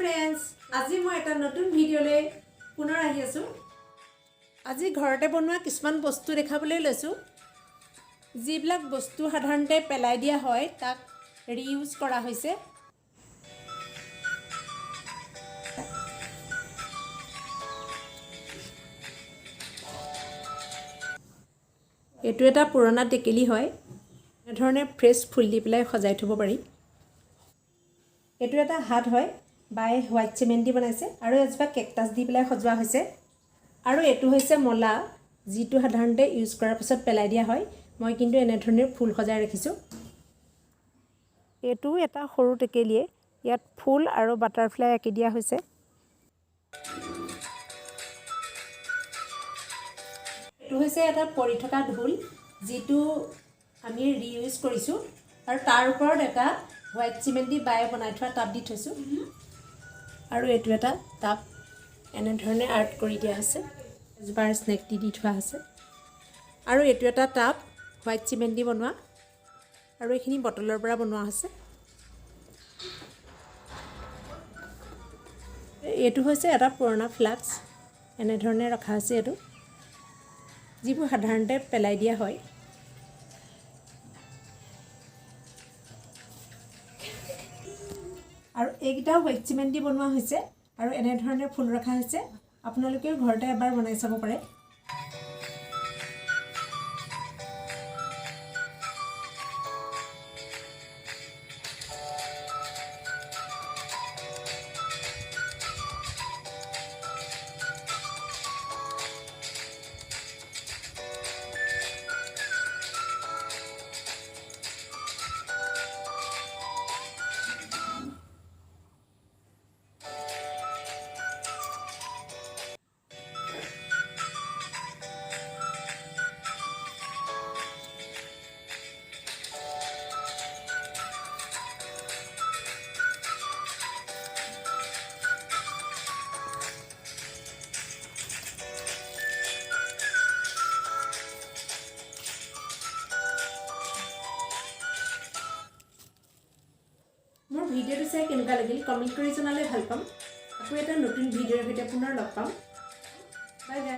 Friends, আজি মই এটা নতুন ভিডিঅ'লৈ পুনৰ আহি আছো। আজি ঘৰতে বনোৱা কিছুমান বস্তু দেখাবলৈ লৈছো। যিবিলাক বস্তু সাধাৰণতে পেলাই দিয়া হয় তাক ৰিইউজ কৰা হৈছে। এটো এটা পুৰণা টেকেলি হয়। এই ধৰণে ফ্ৰেছ ফুল দি পেলাই সজাই থব পাৰি। এটো এটা হাত হয়। বাই হোৱাইট সিমেন্ট দি বনাইছে আৰু এজবা কেকটাস দি পেলাই সজোৱা হৈছে। আৰু এটো হৈছে মলা, যিটো সাধাৰণতে ইউজ কৰাৰ পিছত পেলাই দিয়া হয়। মই কিন্তু এনে ধৰণে ফুল সজাই ৰাখিছো। এটো এটা সৰু টেকেলিয়ে, ইয়াত ফুল আৰু বাটাৰফ্লাই আঁকি দিয়া হৈছে। এটো হৈছে এটা পৰি থকা ঢোল, যিটো আমি ৰিইউজ কৰিছো আৰু তাৰ ওপৰত এটা হোৱাইট সিমেন্ট দি বাই বনাই থোৱা টাব দি থৈছো। আৰু এটো এটা টাব এনে ধৰণে আৰ্ট কৰি দিয়া আছে। এজবাৰ স্নেক দি থোৱা আছে। আৰু এটো এটা টাব হোৱাইট সিমেন্ট দি বনোৱা আৰু এখিনি বটলৰ পৰা বনোৱা আছে। এটো হৈছে এটা পুৰণা ফ্লাস্ক, এনে ধৰণে ৰখা আছে। এটো যিবোৰ সাধাৰণতে পেলাই দিয়া হয়। আৰু এইকেইটা হোৱাইট সিমেন্ট দি বনোৱা হৈছে আৰু এনে ধৰণে ফুল ৰখা হৈছে। আপোনালোকে ঘৰতে এবাৰ বনাই চাব পাৰে। মোৰ ভিডিঅ'টো চাই কেনেকুৱা লাগিল কমেন্ট কৰি জনালে ভাল পাম। আকৌ এটা নতুন ভিডিঅ'ৰ সৈতে পুনৰ লগ পাম। Bye bye.